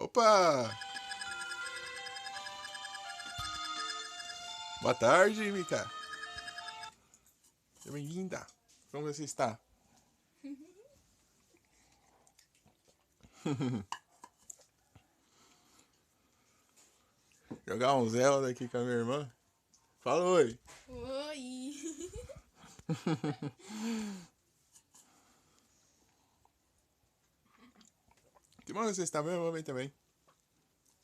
Opa! Boa tarde, Mika. Seja bem-vinda. Como você está? Jogar um Zelda aqui com a minha irmã. Fala oi. Oi! Que bom você está bem, eu vou bem também.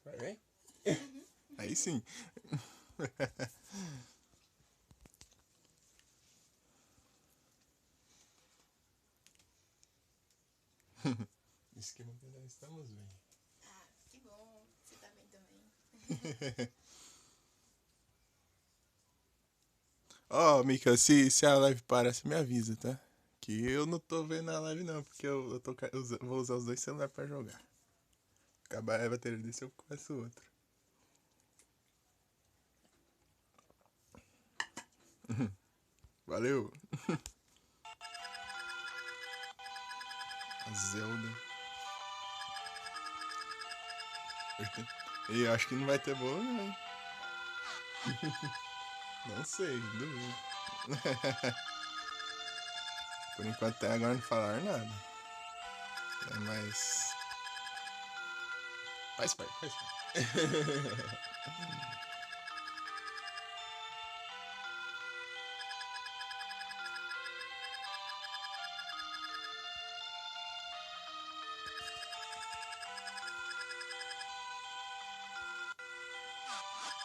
Vai bem? Aí sim. Isso que não estamos bem. Ah, que bom. Você tá bem também. Ó, Mika, se a live parar, você me avisa, tá? Que eu não tô vendo a live não, porque eu vou usar os dois celulares pra jogar. Acabar a bateria desse, eu começo o outro. Valeu! A Zelda. E acho que não vai ter bolo, não. Não sei, duvido. Por enquanto até agora não falaram nada. É, mas. Faz parte, faz parte.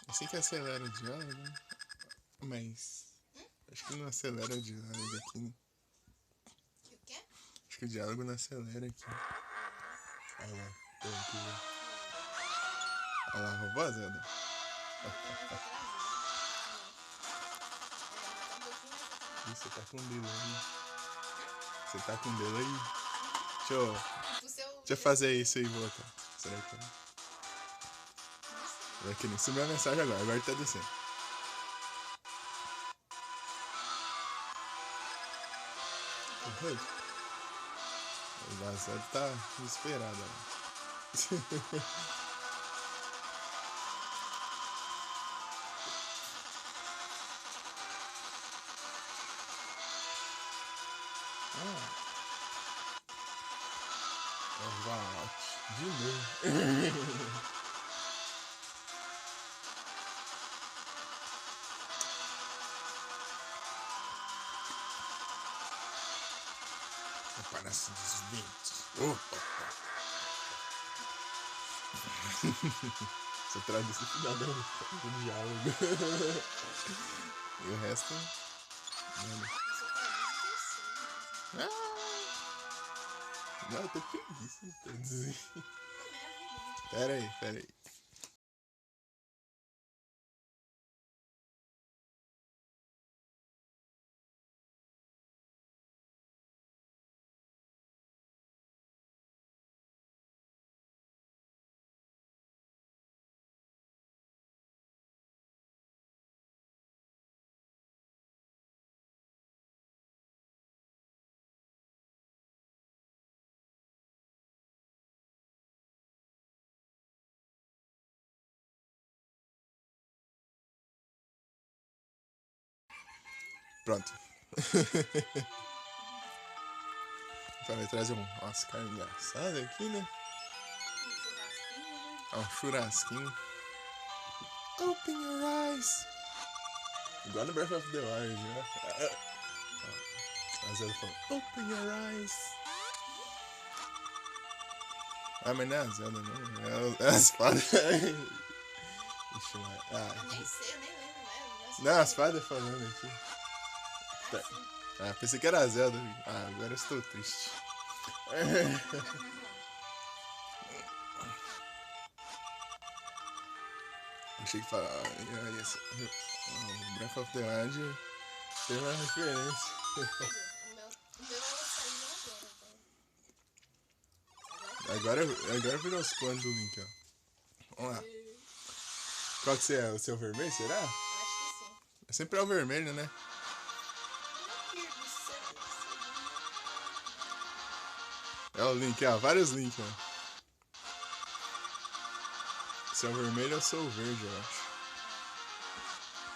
Eu sei que acelera o diálogo, né? Mas. Acho que não acelera o diálogo aqui, né? Que o quê? Acho que o diálogo não acelera aqui. Olha lá, tem aqui. Olha lá, roubou a Zelda. Ih, você tá com delay. Você tá com delay? Deixa eu fazer isso aí e voltar. Será que vai que nem subiu a mensagem agora tá descendo. Oi. O Lazaro tá desesperado. Overwatch. De novo. O Palácio dos Ventos. Opa! Você traduz o final do diálogo. E o resto. Mano. Não, eu tô preguiça de traduzir. Pera aí. Pronto. Vai trazer umas carnes engraçadas aqui, né? Um churrasquinho. Open your eyes. Igual no Breath of the Wild, né? A Zelda falou, open your eyes. Ah, mas não é a Zelda, não. É a espada. Ixi, mas... Eu nem sei, eu nem lembro, né? Não, a espada falando aqui. Tá. Ah, pensei que era a Zelda. Ah, agora eu estou triste. Achei que falava. Breath of the Wild tem uma referência. O meu saiu Agora virou os clones do Link, ó. Vamos lá. Qual que você é? O seu vermelho, será? Acho que sim. É sempre é o vermelho, né? É o Link, ó. Vários Link, ó. Você é o vermelho, eu sou o verde, eu acho.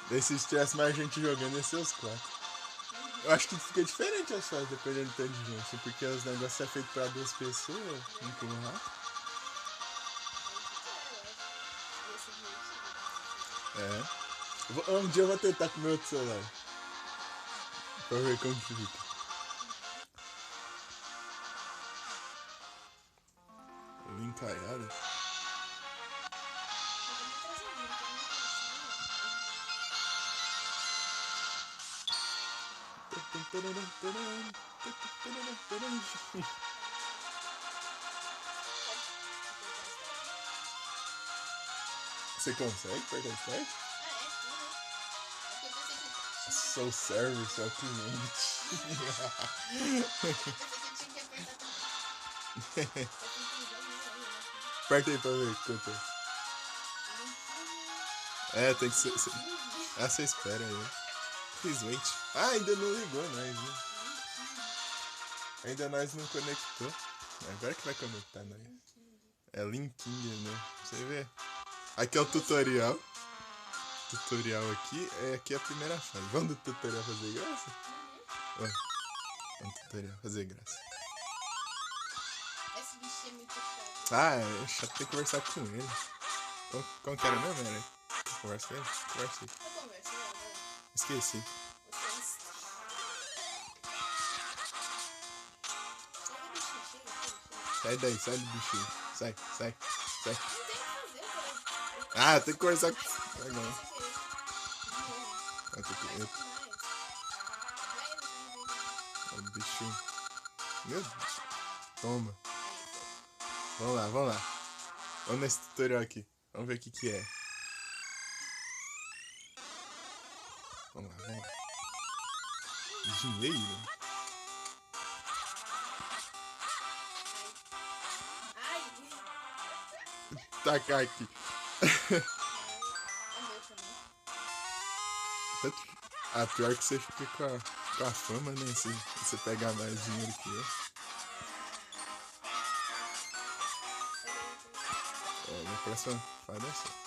Daí se tivesse mais gente jogando, ia ser os 4. Eu acho que fica diferente as fases, dependendo do tanto de gente. Porque os negócios é feito pra 2 pessoas, empurrar. É. Um dia eu vou tentar com o meu outro celular. Pra ver como que fica. Encaiada. Você consegue apertar start? Sou server, sou cliente. Aperta aí pra ver quanto é. É, tem que ser. Ah, você espera aí. Please wait. Ah, ainda não ligou nós, né? Ainda nós não conectou. Agora que vai conectar nós. É linking, né? Você vê? Aqui é o tutorial. Tutorial aqui. Aqui é a primeira fase. Vamos do tutorial fazer graça? Vamos tutorial fazer graça. Esse bichinho é muito chato. Ah, é chato ter que conversar com ele. Como que era mesmo, né? Conversa com ele? Conversa aí. Eu converso, vai. Esqueci. Vocês. Chega, Sai daí, sai do bichinho. Sai. não tem o que fazer, cara. Ah, tem que conversar com. Ah, não. Vai Tem que. mais. O bichinho. Meu Deus. Toma. Vamos lá. Vamos nesse tutorial aqui. Vamos ver o que é. Vamos lá. Dinheiro? Ai! Tacar aqui. É meu também. Ah, pior que você fica com a fama, né? Se você pegar mais dinheiro que eu. Na próxima vai dar certo.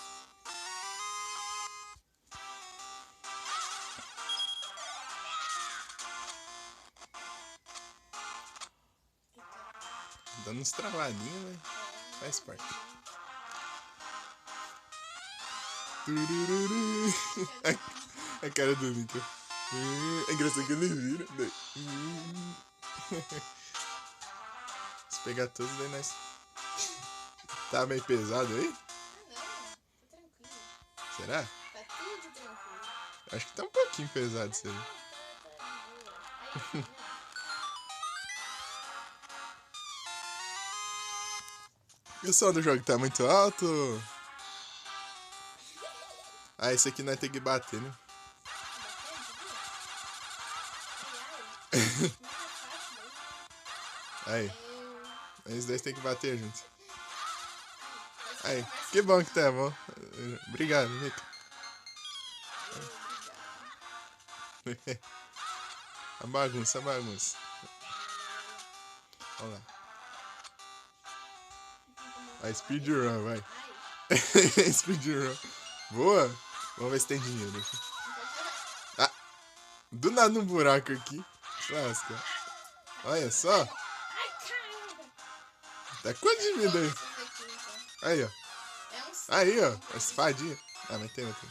Dando uns travadinhos, né? Faz parte. Turururu. A cara do Nico. É engraçado que ele vira. Né? Se pegar todos, daí nós. Tá meio pesado aí? Ah, não. Tá tranquilo. Será? Tá tudo tranquilo. Acho que tá um pouquinho pesado isso aí. Tá de boa. Aí, E o som do jogo tá muito alto? Ah, esse aqui nós tem que bater, né? Aí. Eles dois tem que bater juntos. Aí. Que bom que tá bom. Obrigado, Nico. A bagunça. Vamos lá. Vai, speedrun, vai. Speedrun. Boa. Vamos ver se tem dinheiro aqui. Ah, do nada um buraco aqui. Lasca. Olha só. Ai, caramba! Tá quanto de vida aí? Aí, ó. É um Aí, ó. A espadinha. Ah, mas tem outra.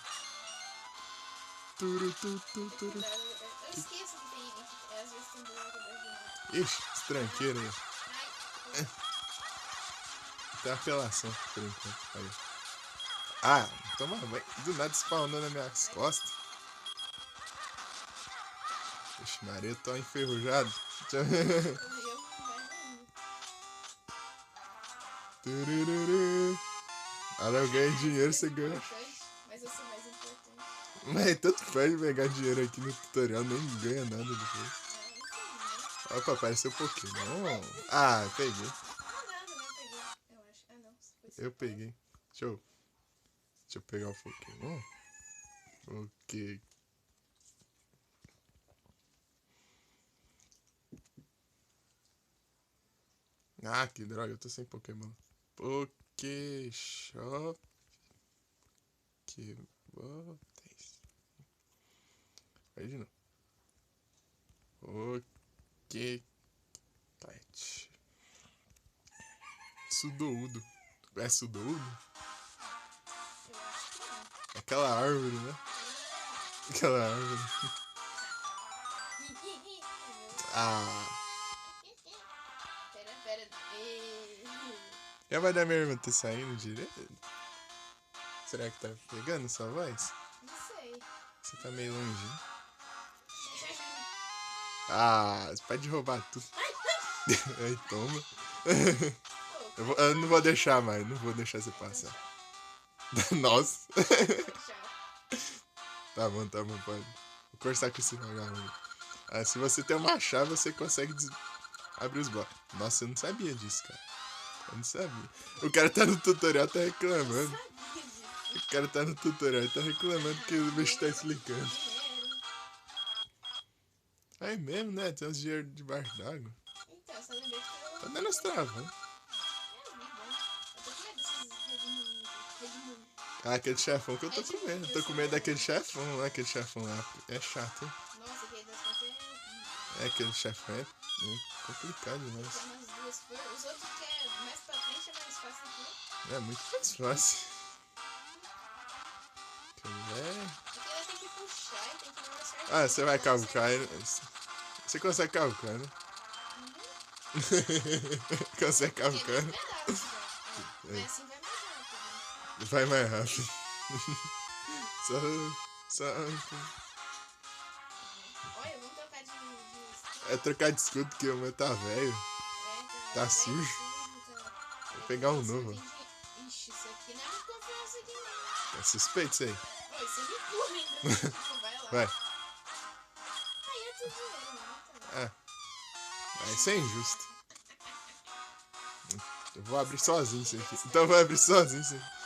Eu esqueço que tem. Às vezes tem buraco atrás do outro. Ixi, esse tranqueiro aí. Ai, Tem apelação por enquanto. Aí. Ah, toma banho. Do nada spawnando nas minhas costas. Ixi, Maria, eu tô enferrujado. eu mais ainda. Turururu. Olha, eu ganho dinheiro, você ganha. Importante, mas eu sou mais importante. Mas tanto faz pegar dinheiro aqui no tutorial, nem ganha nada depois. Opa, apareceu Pokémon. Ah, peguei. Não, peguei. Eu acho. Ah, não. Eu peguei. Deixa eu pegar o Pokémon. Ok. Ah, que droga, eu tô sem Pokémon. Pokéshop. que... Oh, 10. Aí de novo. Ok. Pet. Sudoudo. É Sudoudo? Eu acho que não. Aquela árvore, né? Aquela árvore. Ah. Pera. Já vai dar minha irmã tá saindo direito? Será que tá pegando sua voz? Não sei. Você tá meio longe. Ah, você pode roubar tudo. Aí, toma. Eu não vou deixar mais, não vou deixar você passar. Nossa. Tchau. Tá bom, pode. Vou conversar com esse vagabundo. Ah, se você tem uma chave, você consegue abrir os blocos. Nossa, eu não sabia disso, cara. Eu não sabia. O cara tá no tutorial, tá reclamando. O cara tá no tutorial e tá reclamando que o bicho tá explicando. É mesmo, né? Tem uns dinheiro debaixo d'água. Então, só lembrei que tava Tá dando os travas. Eu tô com medo desses Redmundo. Ah, aquele chefão que eu tô com medo. Eu tô com medo daquele chefão lá, aquele chefão lá. É chato, hein? Nossa, aquele das contas É, aquele chefão é complicado demais. tem umas duas formas. Os outros que é mais pra frente é mais fácil que É muito mais fácil. Aqui ela tem que puxar e tem que ir mais certinho. Ah, você vai cavucar. Você consegue cavucar, né? Consegue cavucar. Mas assim vai mais rápido. Vai mais rápido. Só. Olha, vamos trocar de É trocar de escudo que o meu tá velho. Tá sujo. Vou pegar um novo. Ixi, isso aqui não é muito confiança aqui não. É suspeito isso aí. Oi, você me empurra ainda. Vai lá. Vai. Aí é tudo dinheiro, né? É. Isso é injusto. Eu vou abrir sozinho isso aqui. Então eu vou abrir sozinho isso aqui.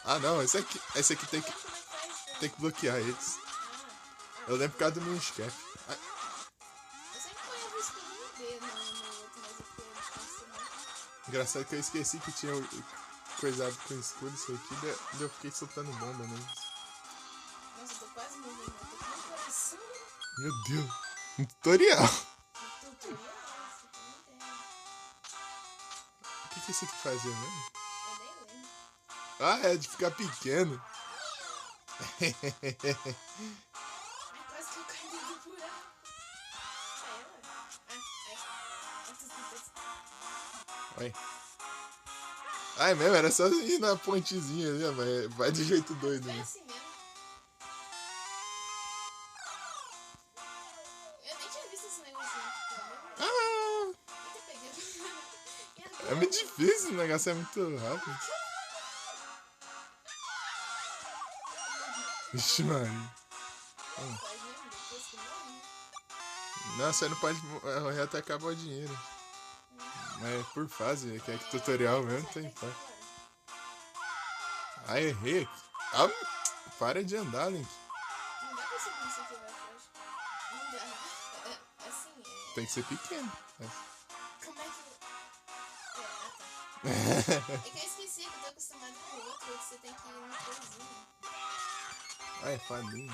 Ah não, esse aqui tem que bloquear eles. Eu lembro por causa do meu escape. Eu sempre ponho o escudo no B no outro, mas aqui eu não faço não. Engraçado que eu esqueci que tinha coisado com escudo isso aqui, daí eu fiquei soltando bomba neles. Nossa, eu tô quase morrendo, eu tô com um coração. Meu Deus, um tutorial. Um tutorial, você tem uma ideia. O que esse aqui fazia mesmo? Eu nem lembro. Ah, é de ficar pequeno. Ai, quase que eu caí dentro do buraco. Sai ela. Oi. Ah, é mesmo, era só ir na pontezinha ali, mas vai de jeito doido, É né? assim mesmo. Eu nem tinha visto esse negocinho aqui, tá? Ah, Eita, peguei. é muito difícil, o negócio é muito rápido. Vixe, Maria. Pode mesmo, depois que morre. Não, você não pode morrer até acabar o dinheiro. Mas é por fase, que é que tutorial mesmo tem fase. Ah, errei aqui. Ah, para de andar, Link. Não dá pra subir isso aqui, eu acho. Não dá. Assim, Tem que ser pequeno. Como é que... É que eu esqueci que eu tô acostumado com o outro você tem que ir no coisinho. Ah, é fadinho.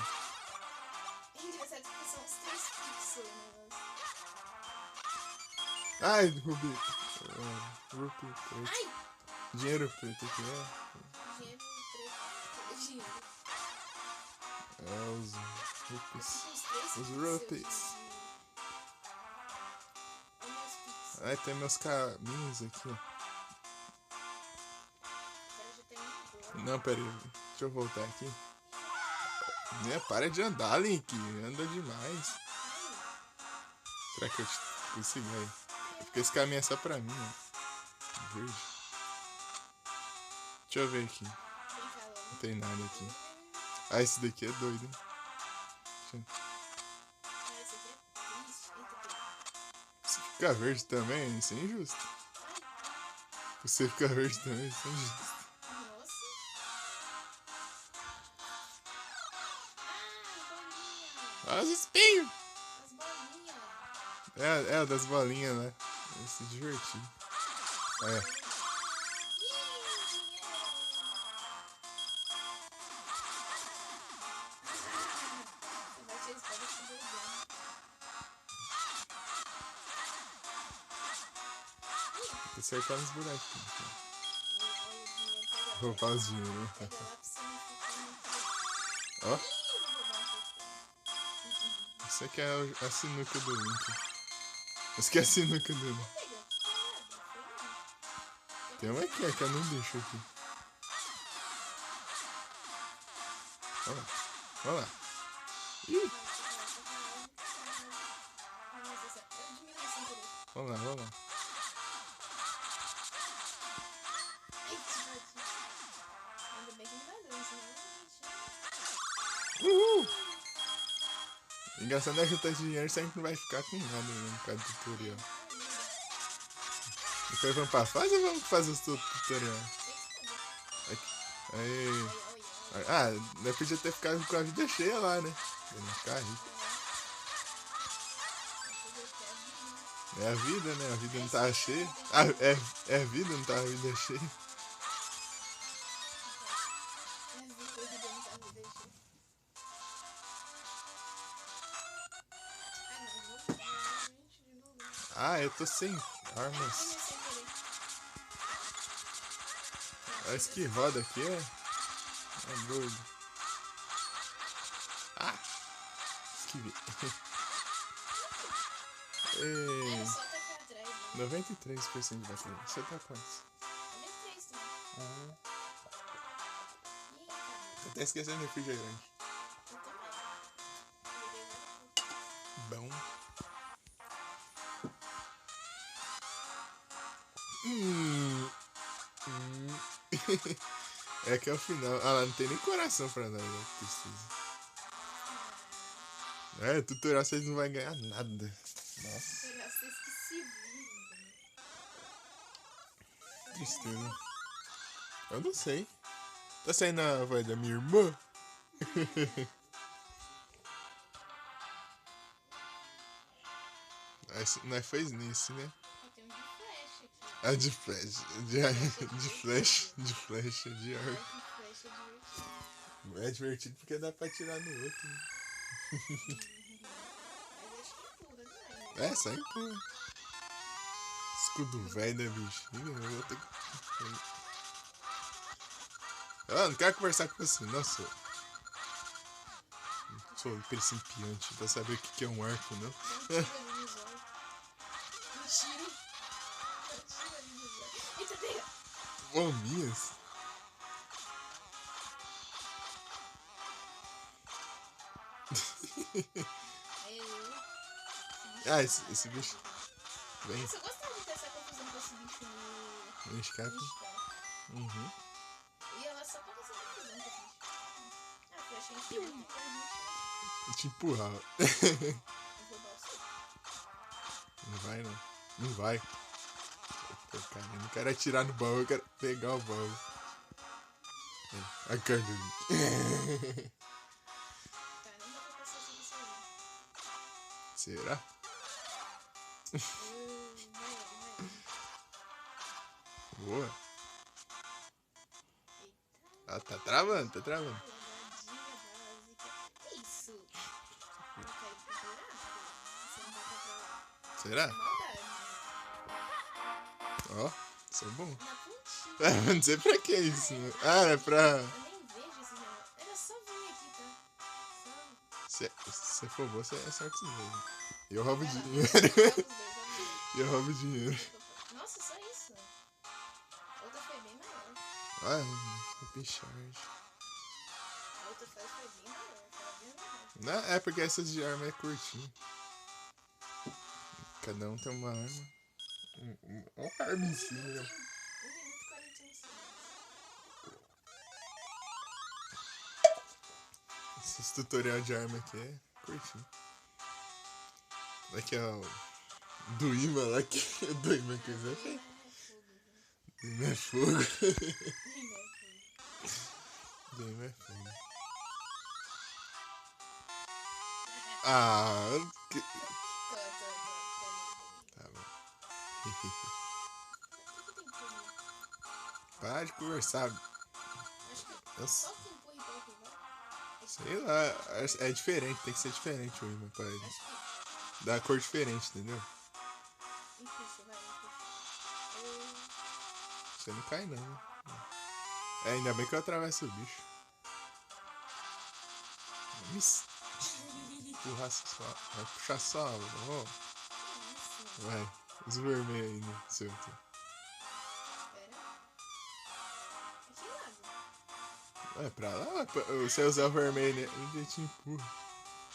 É engraçado porque são os 3 fixos o negócio. Ai, Rubi. Rupi preto. Ai! Dinheiro preto aqui, é? Dinheiro preto. Dinheiro. É os rupis. Os 3 Os fixos rupees. Olha meus fixos. Ai, tem meus caminhos aqui, ó. Agora já tem um bolo. Não, pera aí. Deixa eu voltar aqui. Né, para de andar, Link. Anda demais. Será que eu consigo aí? É porque esse caminho é só pra mim, ó. Verde. Deixa eu ver aqui. Quem falou? Não tem nada aqui. Ah, esse daqui é doido, hein? Ah, esse aqui é triste. Eita, pegou. Você fica verde também, isso é injusto. Você fica verde também, isso é injusto. Nossa. Ah, bolinha. Ah, os espinhos! As bolinhas. É das bolinhas, né? Vai se divertir. É. Ih, dinheiro. Tô acertando os buraquinhos. Olha o dinheiro pegar. Roubar os dinheiros. Pega lá pra você não ficar muito... Ó, Ih, vou roubar um pouquinho. isso aqui é a sinuca do Link. Isso aqui é a sinuca do Link. Pega. Tem uma aqui que eu não deixo aqui. Olha lá. Olha lá. Ih, olha lá, olha lá. Ainda bem que não vai dar, senão Uhul! Engraçado é juntar esse dinheiro sempre não vai ficar com nada no cada tutorial. Depois vamos pra fase ou vamos fazer os tutorial? Aí. Ah, nós podia ter ficado com a vida cheia lá, né? Pra não ficar rico. É a vida, né? A vida não tava cheia. Ah, é a vida, não tava a vida cheia. Ah, eu tô sem armas. Esse que roda aqui é doido. Ah! Esquivi. Era só tacar atrás, né? 93% de bateria. Você tá quantos? 93 também. Ah, Ih, cara, tô até esquecendo o refrigerante. eu também. Peguei agora. Bom. Hum. É que é o final. Ah, lá não tem nem coração pra nada. Né? Precisa. É, tutorial vocês não vão ganhar nada. Nossa, Tutorial, vocês que se virem, né? tristeza. Eu não sei. Tá saindo a voz da minha irmã? Nós fez nisso, né? Eu tenho um de flecha aqui. Ah, de flash. De flash. De flecha, de arco. Arco e flecha divertido. É divertido porque dá pra atirar no outro, né? Mas acho que pula, não é? É, sai pula. Escudo velho da bichinha, eu vou ter que. Ah, não quero conversar com você, não sou. Sou principiante pra saber o que é um arco, não? Dá um tiro ali nos olhos. Um tiro. Dá um tiro ali nos olhos. Eita, pega! Oh, minhas? Aí eu... Ah, esse bicho. Vem, Nossa, eu gostava de ter essa confusão com esse bicho no escape. no escape. Uhum. Eu ia lá só pra fazer confusão com esse bicho. Ah, flecha infinita, que a gente... Te empurrar. Eu vou roubar o seu. Não vai, não. Não vai. Pô, cara, eu não quero atirar no baú, eu quero pegar o baú. É, a cara do... Tá, não dá pra passar assim sozinho. Será? Vai. Boa. Eita. Ah, tá travando, tá travando. Jogadinha básica. Que isso? Não quero procurar? Você não vai pra lá. Será? Maldade. Ó, sou bom. Na pontinha. Ah, não sei pra que isso, né? Ah, é pra... Eu nem vejo esse negócio. Era só vir aqui, tá? Se você for bom, você acerta os dois. E eu roubo Vai lá. dinheiro. Joga os dois, joga os dois. E eu roubo dinheiro. Nossa, só isso. A outra foi bem maior. Ah, o Pichard. A outra foi bem maior. Tava bem maior. Não, é porque essas de arma é curtinho. Cada um tem uma arma. Uma arma em cima. 1 minuto e 41 segundos. Esses tutorial de arma aqui é curtinho. Aqui é o do imã lá que do imã que eu sei. Do imã é fogo. Do imã é fogo. Ah, que... Tá bom. Para de conversar. Só que empurra e pouco igual. Sei lá, é diferente, tem que ser diferente o imã pra ele. Acho que Dá cor diferente, entendeu? empuxa, vai, empuxa. Você não cai não, né? É, ainda bem que eu atravesso o bicho. Empurrar só. Vai puxar só. Ó. Isso. Vai. Os vermelhos aí no seu. Pera. Que lado? Vai pra lá, você usar o vermelho, né? Onde a gente empurra.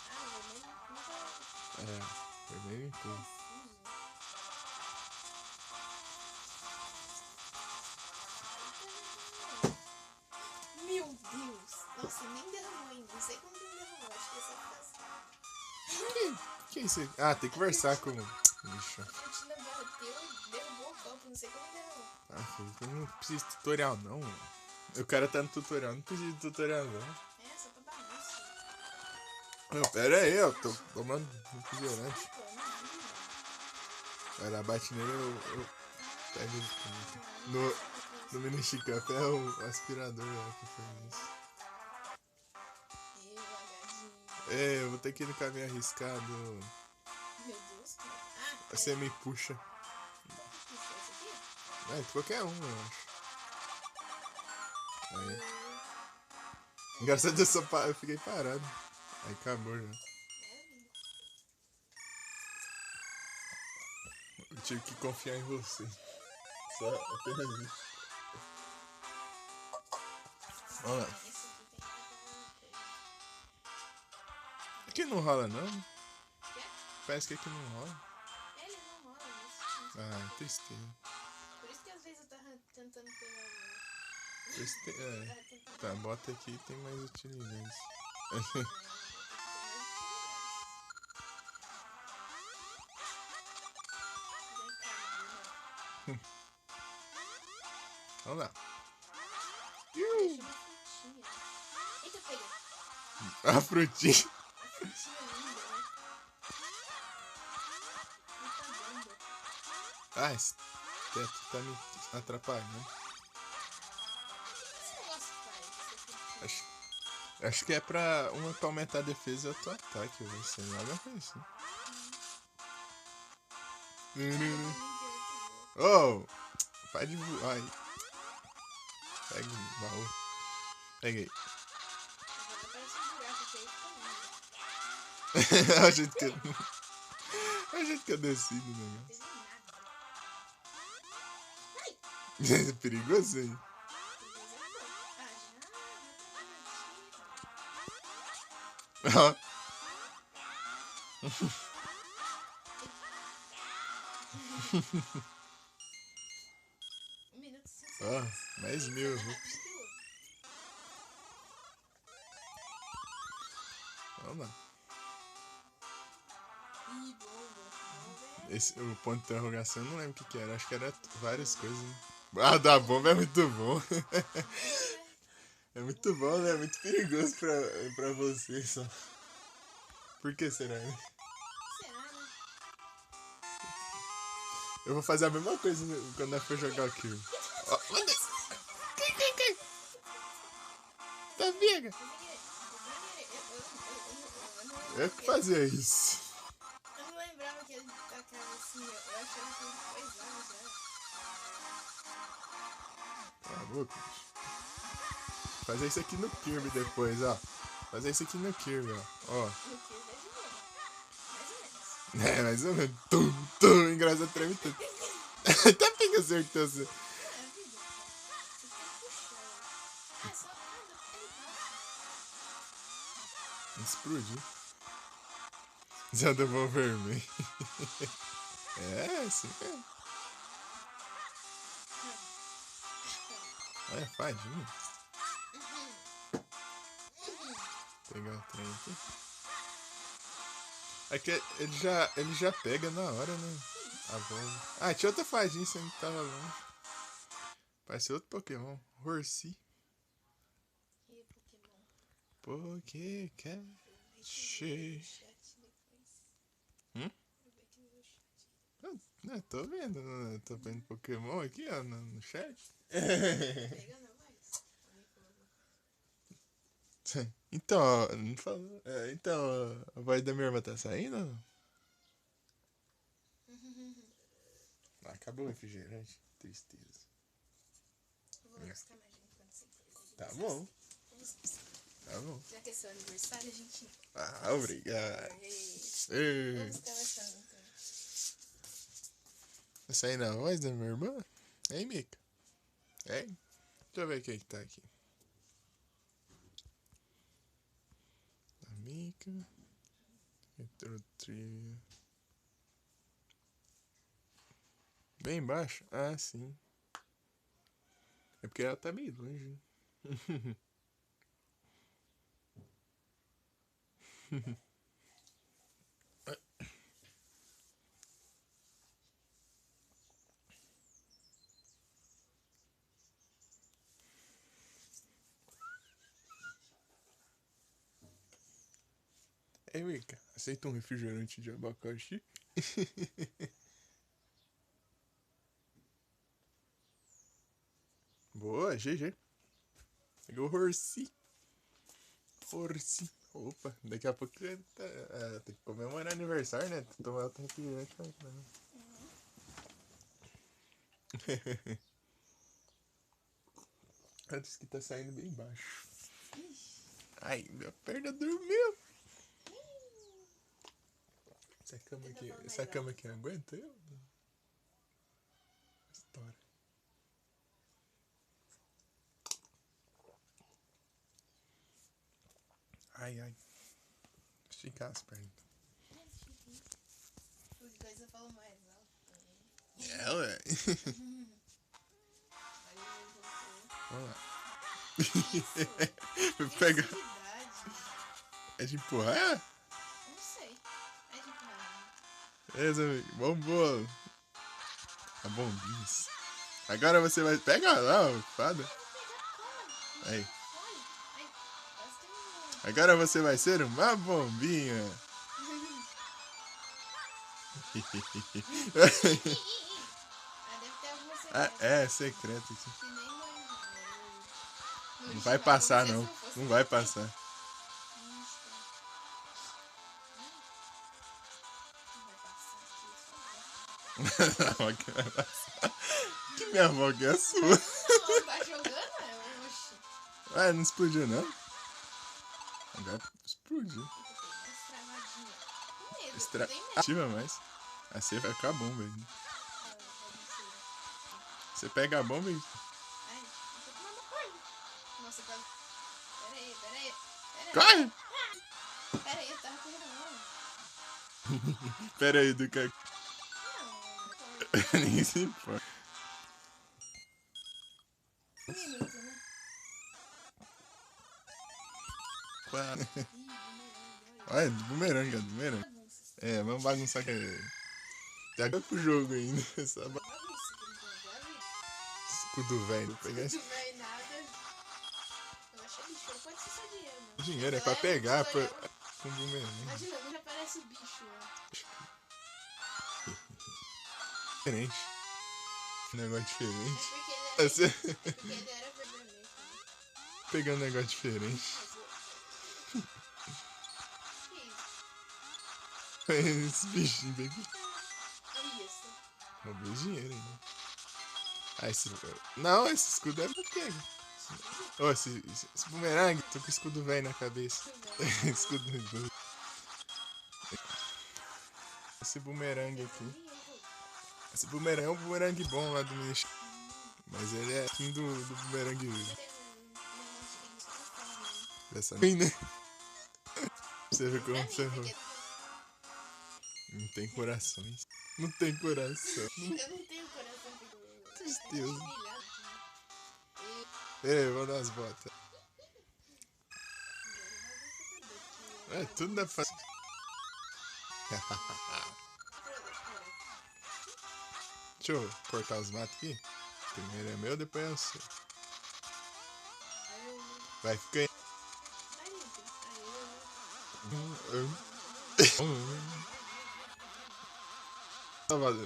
Ah, o vermelho nunca É, vermelho empurra. confuso. Meu Deus! Nossa, nem derramou ainda. Não sei como que não derramou. Acho que essa fácil. Que é isso aí? Ah, tem que conversar com o bicho. A Frutina bateu e derrubou o copo. Não sei como derramou. Ah, filho, eu não preciso de tutorial não, mano. O cara tá no tutorial, não precisa de tutorial não. É, só pra bagunça. Não, pera aí, eu tô tomando refrigerante. Pô, não vi. Vai lá, bate nele, eu pego ele. No mini café é o aspirador lá que faz isso. Devagarzinho. É, eu vou ter que ir no caminho arriscado. Meu Deus. Ah, Você me puxa. que foi esse aqui? É, qualquer um, eu acho. Aí. Engraçado, eu fiquei parado. Aí acabou já. Eu tive que confiar em você. Só apenas isso. Olha lá. Esse aqui tem que coisa. Aqui não rola não? Quê? Parece que aqui não rola. Ele não rola isso. Ah, tristeza. Por isso que às vezes eu tava tentando pegar o... É. Tava tentando Tá, bota aqui, tem mais utilidades. Vamos lá. Deixa uma frutinha. Eita, pega. A frutinha. Frutinha linda, né? Fruta bamba. Ah, esse teto tá me atrapalhando. O que esse negócio faz? Essa frutinha? Acho que é pra uma pra aumentar a defesa e outro ataque, velho. Sei lá, alguma coisa assim. Oh! Pode voar aí. Pega o baú. Pega aí. Agora parece um buraco aqui aí que tá lindo. É o jeito que eu... É o jeito que eu desci do negócio. Não teve nada. Ai! É perigoso aí. Ó. Minuto 5 Ó, mais 1000 rupias. Vamos lá. Ih, bomba. O ponto de interrogação eu não lembro o que era. Acho que era várias coisas, né? Ah, da bomba é muito bom. É muito bom, né? É muito perigoso pra você só. Por que será, né? Será, né? Eu vou fazer a mesma coisa quando eu for jogar o kill. Ó, manda! Quem? Tá pega! Eu que fazia isso. Eu não lembrava que ele tacava assim. Eu achava que ele coisava já. Cala a boca, bicho. Fazer isso aqui no Kirby depois, ó. Fazer isso aqui no Kirby, ó. Ó. No que é de boa. Mais ou menos. É, mais ou menos. Tum. Engraçado, treme tudo. Até pega certeza. É a vida. Você tem que puxar. Ah, só anda. Explodiu. Já deu bom vermelho. É, sim. É. Olha, fadinho. Pegar o trem aqui. É que ele já pega na hora, né? A bomba. Ah, tinha outra fadinha, você não tava longe. Parece outro Pokémon. Horsey. E Pokémon. Pokécat. Hum? Eu tô vendo, né? Tô vendo Pokémon aqui, ó, no chat. Pega não, mas. Então, ó, não falou. É, então, ó, a voz da minha irmã tá saindo? Ou não? Ah, acabou o refrigerante. Tristeza. vou buscar mais enquanto você coisa. Tá bom, Vamos buscar. tá bom. Já que é seu aniversário, a gente... Ah, obrigado. Ei, vamos buscar mais pra mim também. Essa aí na voz da minha irmã? Hein, Mica? Hein? Deixa eu ver quem que tá aqui. A Mica. Entrou trilha. Bem embaixo? Ah, sim. É porque ela tá meio longe. Ei, Mica, aceita um refrigerante de abacaxi? Boa, GG. Pegou o Horsi. Horsi. Opa, daqui a pouco tem que comemorar aniversário, né? Tomar outro refrigerante pra caramba. Antes que tá saindo bem baixo. Ai, minha perna dormiu. Essa cama aqui aguenta eu? Estoura. Ai, ai. Esticar as pernas. Os dois eu falo mais alto também. É, ué. Aí eu vou... Vamos lá. Isso. Pega. Agressividade. É de empurrar? Não sei. É de empurrar. Beleza, amigo. Vambora. A bombinhas. Agora você vai. Pega lá, ó, fada. Aí. Agora você vai ser uma bombinha. É secreto aqui. Não vai passar, não. Não vai passar. Que minha avó que é a sua? Não, tá jogando? Oxi. Ué, não explodiu, não? Agora explodiu. Ativa mais. Assim vai ficar bom, velho. Você pega a bomba e. Ai, eu tô tomando banho. Nossa, quase. Peraí. Corre! Peraí, eu tava correndo. Pera aí, do que. Não, Ninguém se importa. um minuto, né? Olha, do bumerangue, É, vamos bagunçar que tem agora pro jogo ainda. Essa escudo velho. Vou pegar esse Não vai nada. Eu achei bicho, pode ser só dinheiro, mano. dinheiro, é pra pegar com bumerangue. Imagina, não já parece o bicho, né? Diferente. Um negócio diferente. É porque ele era verdadeiro. Pegando um negócio diferente. Esse bichinho bem. Roubei dinheiro ainda. Ah, esse. Não, esse escudo é pra pega. Ô, esse bumerangue, tô com o escudo velho na cabeça. Escudo velho. Esse bumerangue aqui. Esse bumerangue é um bumerangue bom lá do Ministro. Mas ele é fim do bumerangue dessa né? Você vê como você errou. Não tem corações. Não tem coração. Eu não tenho coração. Tristeza. Ei, vou dar as botas. É, tudo dá pra... Deixa eu cortar os matos aqui. Primeiro é meu, depois é o seu. Vai, fica aí.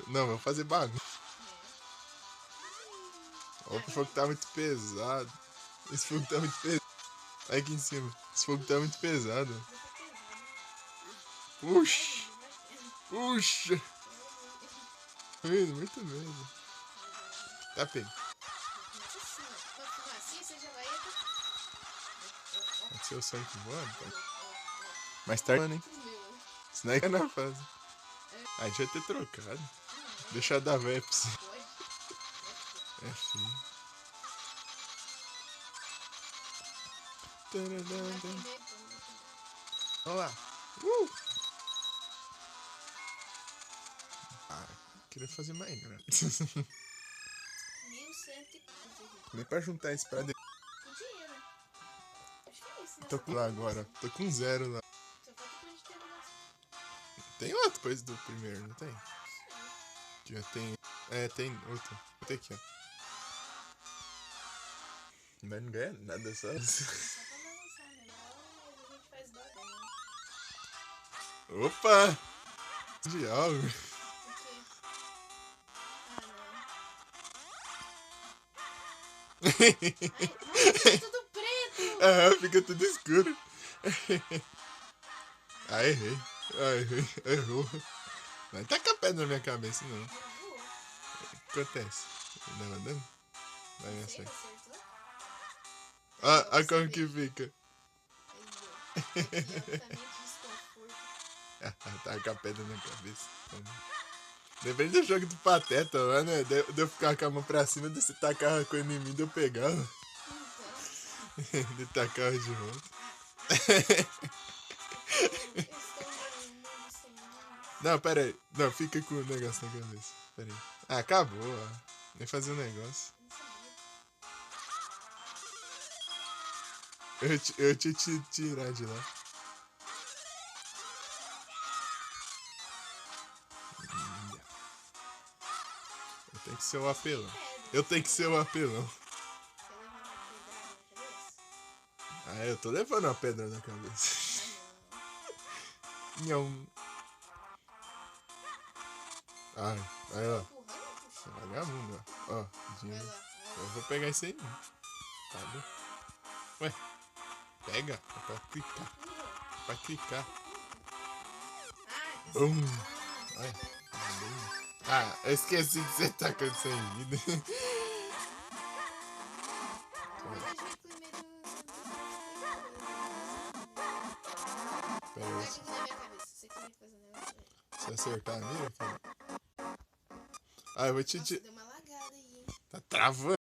Não, vou fazer bagunça. Opa, o fogo tá muito pesado. Esse fogo tá muito pesado. Olha aqui em cima. Esse fogo tá muito pesado. Puxa. Puxa. Tá vendo? Muito mesmo. Tá pego. Seu Sonic voando, pode. Mais tarde, mano, hein? Senão é que na fase. Ah, a gente vai ter trocado. Deixa eu dar Veps. É filho. Olha lá. Ah, queria fazer mais, né? 1115. Nem pra juntar esse pra dentro. Podia, né? Acho que é isso, né? Tô com lá agora. Tô com 0 lá. Só falta pra gente ter negócio. Tem outro depois do primeiro, não tem? Já tem. É, tem outro. Vou ter aqui, ó. Mas não ganha nada, só. Só pra balançar melhor, mas a gente faz bagulho, né? Opa! De algo. O quê? Ah, não. Ai, nossa, tá tudo preto! Ah, fica tudo escuro. Ah, errei. Ah, errei. Errou. Não taca a pedra na minha cabeça, não. Voou. Acontece. Não vai dando? Vai me Sei, acertar. acertou. Ah, como que fica? Aí, ó. Diretamente desconforto. Taca a pedra na cabeça. Lembrei do jogo do Pateta lá, né? De eu ficar com a mão pra cima, de você tacar a coisa em mim, de eu pegar. Então, De tacar de volta. eu estou num mundo sem mundo. Não, pera aí. Não, fica com o negócio na cabeça. Pera aí. Ah, acabou, ó. Nem fazer um negócio. Não sabia. Eu te tirar de lá. Eu tenho que ser o apelão. Eu tenho que ser o apelão. Quer levar uma pedrada na cabeça? Ah, eu tô levando uma pedra na cabeça. Ah, Não. Ai, aí, ó. não. Empurrando, puxa. Vagabundo, ó. Ó, Vai dinheiro. lá. Eu vou pegar isso aí. Tá bom? Ué, pega. É pra clicar. Empurra. Pra clicar. Ah, Ai, ah, eu esqueci que você tá com sem vida. Pera aí, se acertar a mira, cara. Ah, eu vou te. Nossa, deu uma lagada aí, hein? Tá travando.